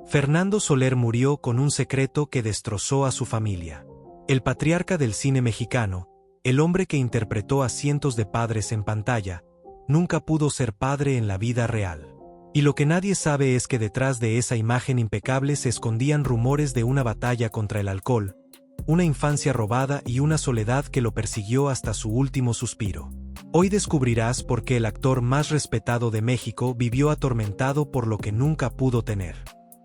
Fernando Soler murió con un secreto que destrozó a su familia. El patriarca del cine mexicano, el hombre que interpretó a cientos de padres en pantalla, nunca pudo ser padre en la vida real. Y lo que nadie sabe es que detrás de esa imagen impecable se escondían rumores de una batalla contra el alcohol, una infancia robada y una soledad que lo persiguió hasta su último suspiro. Hoy descubrirás por qué el actor más respetado de México vivió atormentado por lo que nunca pudo tener.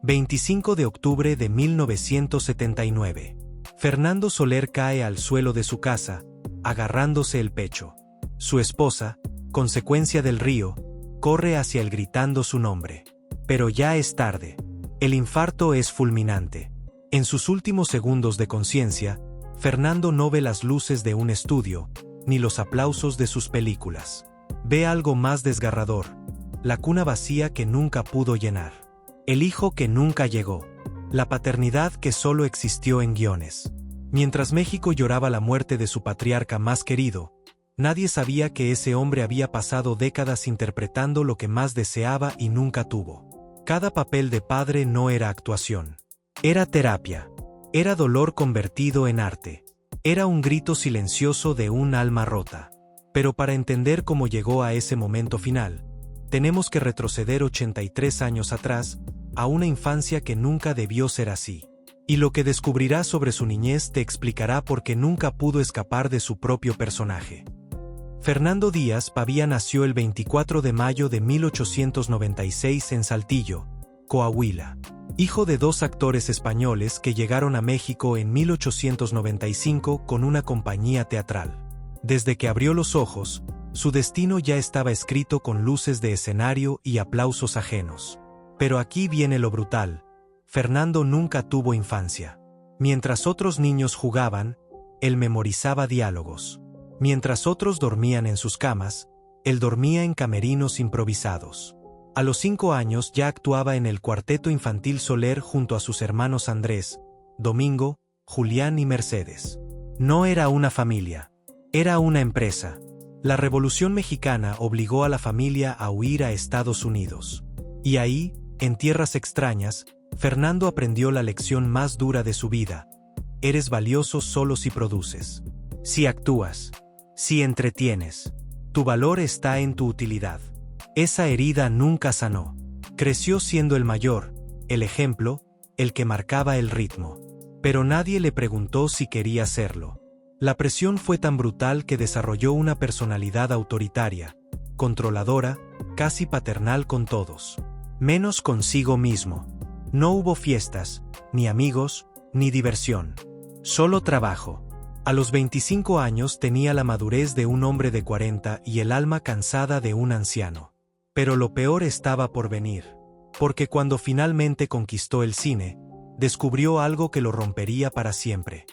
25 de octubre de 1979. Fernando Soler cae al suelo de su casa, agarrándose el pecho. Su esposa, Consecuencia del Río, corre hacia él gritando su nombre. Pero ya es tarde. El infarto es fulminante. En sus últimos segundos de conciencia, Fernando no ve las luces de un estudio, ni los aplausos de sus películas. Ve algo más desgarrador: la cuna vacía que nunca pudo llenar. El hijo que nunca llegó. La paternidad que solo existió en guiones. Mientras México lloraba la muerte de su patriarca más querido, nadie sabía que ese hombre había pasado décadas interpretando lo que más deseaba y nunca tuvo. Cada papel de padre no era actuación. Era terapia. Era dolor convertido en arte. Era un grito silencioso de un alma rota. Pero para entender cómo llegó a ese momento final, tenemos que retroceder 83 años atrás, a una infancia que nunca debió ser así. Y lo que descubrirás sobre su niñez te explicará por qué nunca pudo escapar de su propio personaje. Fernando Díaz Pavía nació el 24 de mayo de 1896 en Saltillo, Coahuila. Hijo de dos actores españoles que llegaron a México en 1895 con una compañía teatral. Desde que abrió los ojos, su destino ya estaba escrito con luces de escenario y aplausos ajenos. Pero aquí viene lo brutal: Fernando nunca tuvo infancia. Mientras otros niños jugaban, él memorizaba diálogos. Mientras otros dormían en sus camas, él dormía en camerinos improvisados. A los 5 años ya actuaba en el Cuarteto Infantil Soler junto a sus hermanos Andrés, Domingo, Julián y Mercedes. No era una familia, era una empresa. La Revolución Mexicana obligó a la familia a huir a Estados Unidos. Y ahí, en tierras extrañas, Fernando aprendió la lección más dura de su vida: eres valioso solo si produces. Si actúas. Si entretienes. Tu valor está en tu utilidad. Esa herida nunca sanó. Creció siendo el mayor, el ejemplo, el que marcaba el ritmo. Pero nadie le preguntó si quería serlo. La presión fue tan brutal que desarrolló una personalidad autoritaria, controladora, casi paternal con todos. Menos consigo mismo. No hubo fiestas, ni amigos, ni diversión. Solo trabajo. A los 25 años tenía la madurez de un hombre de 40 y el alma cansada de un anciano. Pero lo peor estaba por venir. Porque cuando finalmente conquistó el cine, descubrió algo que lo rompería para siempre.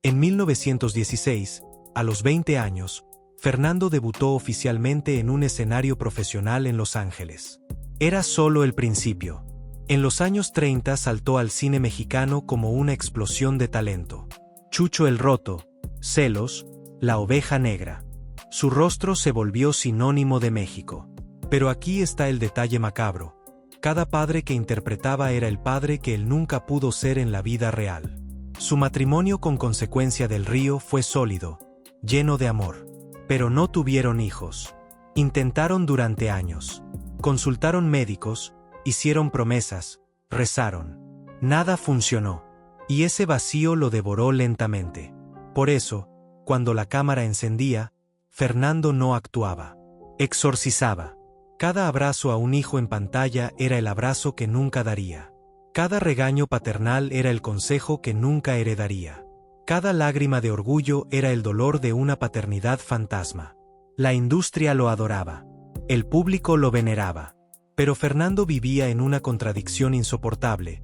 En 1916, a los 20 años, Fernando debutó oficialmente en un escenario profesional en Los Ángeles. Era solo el principio. En los años 30 saltó al cine mexicano como una explosión de talento. Chucho el Roto, Celos, La Oveja Negra. Su rostro se volvió sinónimo de México. Pero aquí está el detalle macabro: cada padre que interpretaba era el padre que él nunca pudo ser en la vida real. Su matrimonio con Consecuencia del Río fue sólido, lleno de amor. Pero no tuvieron hijos. Intentaron durante años. Consultaron médicos, hicieron promesas, rezaron. Nada funcionó. Y ese vacío lo devoró lentamente. Por eso, cuando la cámara encendía, Fernando no actuaba. Exorcizaba. Cada abrazo a un hijo en pantalla era el abrazo que nunca daría. Cada regaño paternal era el consejo que nunca heredaría. Cada lágrima de orgullo era el dolor de una paternidad fantasma. La industria lo adoraba. El público lo veneraba. Pero Fernando vivía en una contradicción insoportable.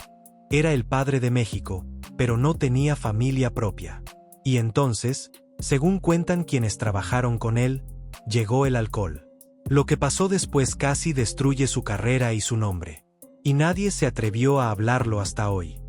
Era el padre de México, pero no tenía familia propia. Y entonces, según cuentan quienes trabajaron con él, llegó el alcohol. Lo que pasó después casi destruye su carrera y su nombre. Y nadie se atrevió a hablarlo hasta hoy.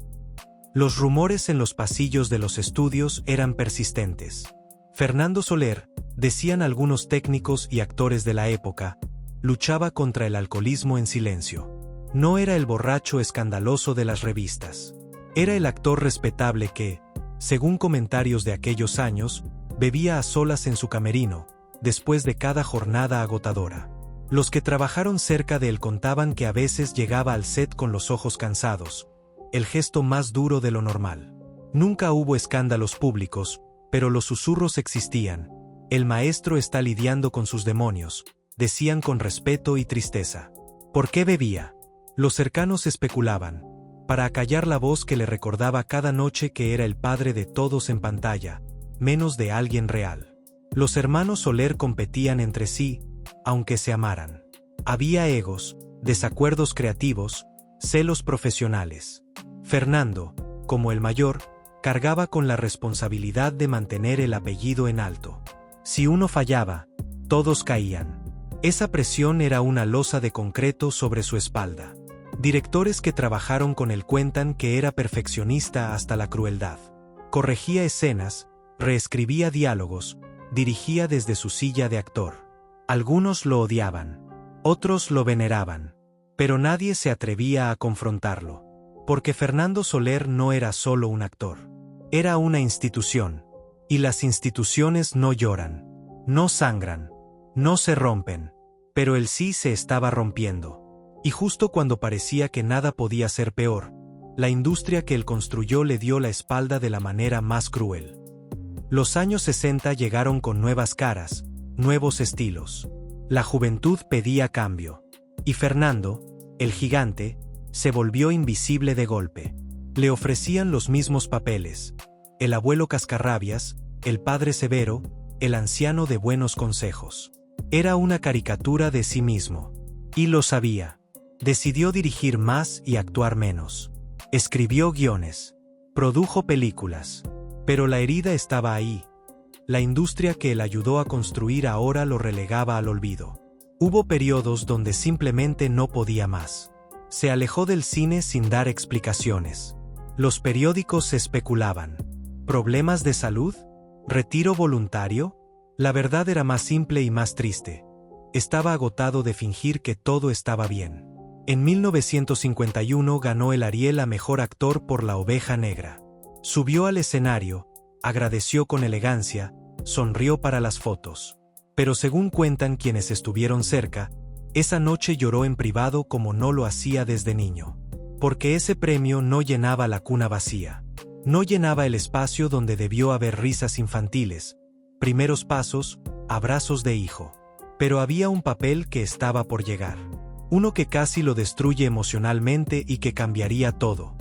Los rumores en los pasillos de los estudios eran persistentes. Fernando Soler, decían algunos técnicos y actores de la época, luchaba contra el alcoholismo en silencio. No era el borracho escandaloso de las revistas. Era el actor respetable que, según comentarios de aquellos años, bebía a solas en su camerino, después de cada jornada agotadora. Los que trabajaron cerca de él contaban que a veces llegaba al set con los ojos cansados, el gesto más duro de lo normal. Nunca hubo escándalos públicos, pero los susurros existían. El maestro está lidiando con sus demonios, decían con respeto y tristeza. ¿Por qué bebía? Los cercanos especulaban, para acallar la voz que le recordaba cada noche que era el padre de todos en pantalla, menos de alguien real. Los hermanos Soler competían entre sí, aunque se amaran. Había egos, desacuerdos creativos, celos profesionales. Fernando, como el mayor, cargaba con la responsabilidad de mantener el apellido en alto. Si uno fallaba, todos caían. Esa presión era una losa de concreto sobre su espalda. Directores que trabajaron con él cuentan que era perfeccionista hasta la crueldad. Corregía escenas, reescribía diálogos, dirigía desde su silla de actor. Algunos lo odiaban, otros lo veneraban, pero nadie se atrevía a confrontarlo. Porque Fernando Soler no era solo un actor. Era una institución. Y las instituciones no lloran, no sangran, no se rompen. Pero él sí se estaba rompiendo. Y justo cuando parecía que nada podía ser peor, la industria que él construyó le dio la espalda de la manera más cruel. Los años 60 llegaron con nuevas caras, nuevos estilos. La juventud pedía cambio. Y Fernando, el gigante, se volvió invisible de golpe. Le ofrecían los mismos papeles. El abuelo cascarrabias, el padre severo, el anciano de buenos consejos. Era una caricatura de sí mismo. Y lo sabía. Decidió dirigir más y actuar menos. Escribió guiones. Produjo películas. Pero la herida estaba ahí. La industria que él ayudó a construir ahora lo relegaba al olvido. Hubo periodos donde simplemente no podía más. Se alejó del cine sin dar explicaciones. Los periódicos especulaban. ¿Problemas de salud? ¿Retiro voluntario? La verdad era más simple y más triste. Estaba agotado de fingir que todo estaba bien. En 1951 ganó el Ariel a Mejor Actor por La Oveja Negra. Subió al escenario, agradeció con elegancia, sonrió para las fotos. Pero según cuentan quienes estuvieron cerca, esa noche lloró en privado como no lo hacía desde niño. Porque ese premio no llenaba la cuna vacía. No llenaba el espacio donde debió haber risas infantiles, primeros pasos, abrazos de hijo. Pero había un papel que estaba por llegar. Uno que casi lo destruye emocionalmente y que cambiaría todo.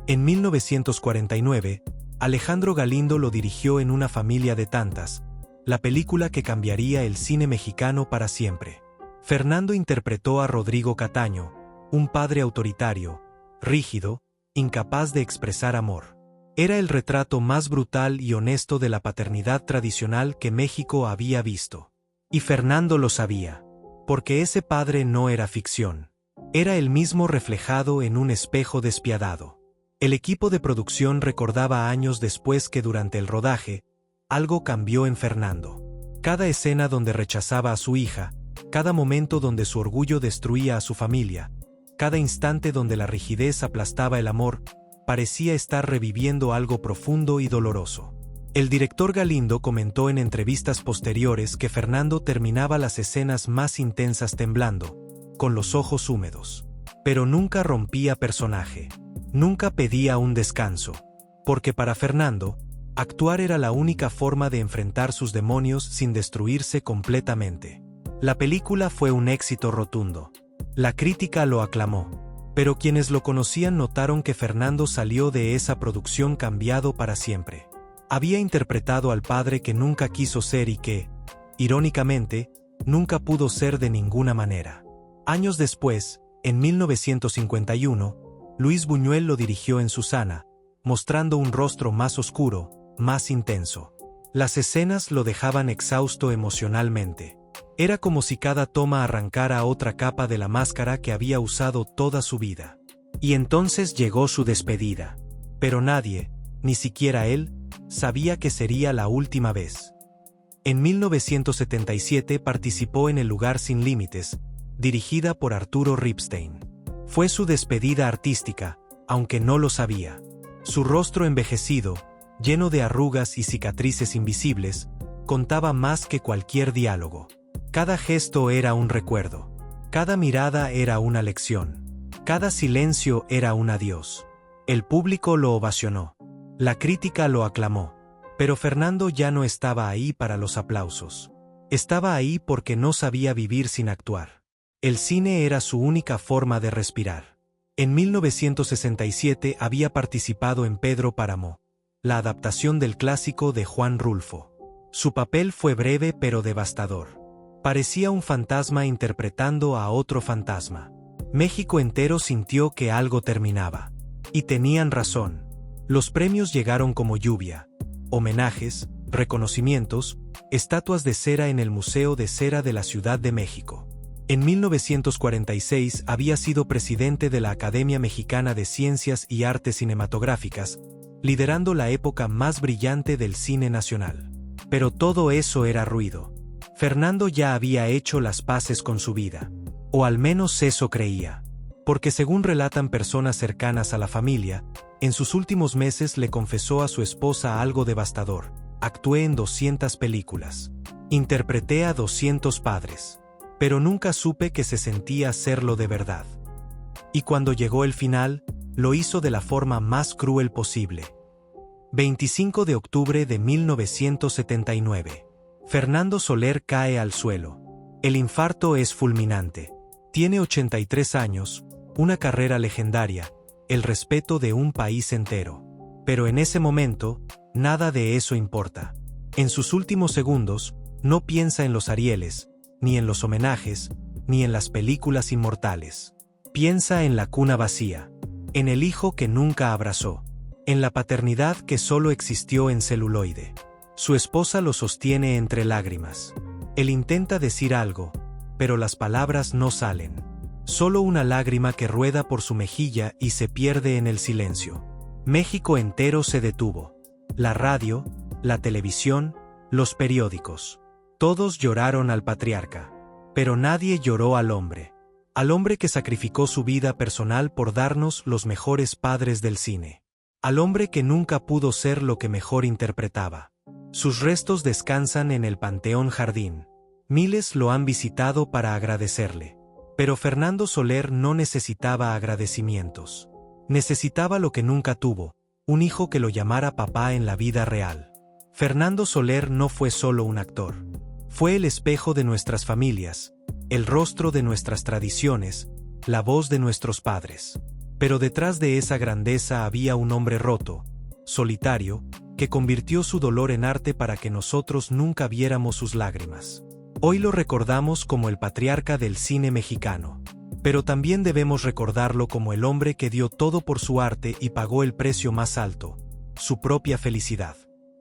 En 1949, Alejandro Galindo lo dirigió en Una familia de tantas, la película que cambiaría el cine mexicano para siempre. Fernando interpretó a Rodrigo Cataño, un padre autoritario, rígido, incapaz de expresar amor. Era el retrato más brutal y honesto de la paternidad tradicional que México había visto. Y Fernando lo sabía. Porque ese padre no era ficción. Era él mismo reflejado en un espejo despiadado. El equipo de producción recordaba años después que durante el rodaje, algo cambió en Fernando. Cada escena donde rechazaba a su hija, cada momento donde su orgullo destruía a su familia, cada instante donde la rigidez aplastaba el amor, parecía estar reviviendo algo profundo y doloroso. El director Galindo comentó en entrevistas posteriores que Fernando terminaba las escenas más intensas temblando, con los ojos húmedos. Pero nunca rompía personaje. Nunca pedía un descanso. Porque para Fernando, actuar era la única forma de enfrentar sus demonios sin destruirse completamente. La película fue un éxito rotundo. La crítica lo aclamó. Pero quienes lo conocían notaron que Fernando salió de esa producción cambiado para siempre. Había interpretado al padre que nunca quiso ser y que, irónicamente, nunca pudo ser de ninguna manera. Años después, en 1951, Luis Buñuel lo dirigió en Susana, mostrando un rostro más oscuro, más intenso. Las escenas lo dejaban exhausto emocionalmente. Era como si cada toma arrancara otra capa de la máscara que había usado toda su vida. Y entonces llegó su despedida. Pero nadie, ni siquiera él, sabía que sería la última vez. En 1977 participó en El lugar sin límites, dirigida por Arturo Ripstein. Fue su despedida artística, aunque no lo sabía. Su rostro envejecido, lleno de arrugas y cicatrices invisibles, contaba más que cualquier diálogo. Cada gesto era un recuerdo. Cada mirada era una lección. Cada silencio era un adiós. El público lo ovacionó. La crítica lo aclamó. Pero Fernando ya no estaba ahí para los aplausos. Estaba ahí porque no sabía vivir sin actuar. El cine era su única forma de respirar. En 1967 había participado en Pedro Páramo, la adaptación del clásico de Juan Rulfo. Su papel fue breve pero devastador. Parecía un fantasma interpretando a otro fantasma. México entero sintió que algo terminaba. Y tenían razón. Los premios llegaron como lluvia. Homenajes, reconocimientos, estatuas de cera en el Museo de Cera de la Ciudad de México. En 1946 había sido presidente de la Academia Mexicana de Ciencias y Artes Cinematográficas, liderando la época más brillante del cine nacional. Pero todo eso era ruido. Fernando ya había hecho las paces con su vida. O al menos eso creía. Porque según relatan personas cercanas a la familia, en sus últimos meses le confesó a su esposa algo devastador. Actué en 200 películas. Interpreté a 200 padres. Pero nunca supe que se sentía hacerlo de verdad. Y cuando llegó el final, lo hizo de la forma más cruel posible. 25 de octubre de 1979. Fernando Soler cae al suelo. El infarto es fulminante. Tiene 83 años, una carrera legendaria, el respeto de un país entero. Pero en ese momento, nada de eso importa. En sus últimos segundos, no piensa en los Arieles, ni en los homenajes, ni en las películas inmortales. Piensa en la cuna vacía, en el hijo que nunca abrazó, en la paternidad que solo existió en celuloide. Su esposa lo sostiene entre lágrimas. Él intenta decir algo, pero las palabras no salen. Solo una lágrima que rueda por su mejilla y se pierde en el silencio. México entero se detuvo. La radio, la televisión, los periódicos. Todos lloraron al patriarca. Pero nadie lloró al hombre. Al hombre que sacrificó su vida personal por darnos los mejores padres del cine. Al hombre que nunca pudo ser lo que mejor interpretaba. Sus restos descansan en el Panteón Jardín. Miles lo han visitado para agradecerle. Pero Fernando Soler no necesitaba agradecimientos. Necesitaba lo que nunca tuvo, un hijo que lo llamara papá en la vida real. Fernando Soler no fue solo un actor. Fue el espejo de nuestras familias, el rostro de nuestras tradiciones, la voz de nuestros padres. Pero detrás de esa grandeza había un hombre roto, solitario, que convirtió su dolor en arte para que nosotros nunca viéramos sus lágrimas. Hoy lo recordamos como el patriarca del cine mexicano. Pero también debemos recordarlo como el hombre que dio todo por su arte y pagó el precio más alto, su propia felicidad.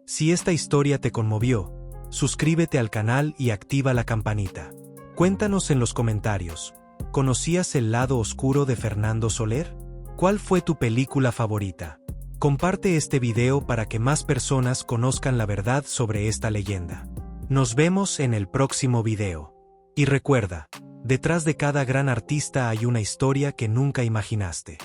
Si esta historia te conmovió, suscríbete al canal y activa la campanita. Cuéntanos en los comentarios, ¿conocías el lado oscuro de Fernando Soler? ¿Cuál fue tu película favorita? Comparte este video para que más personas conozcan la verdad sobre esta leyenda. Nos vemos en el próximo video. Y recuerda, detrás de cada gran artista hay una historia que nunca imaginaste.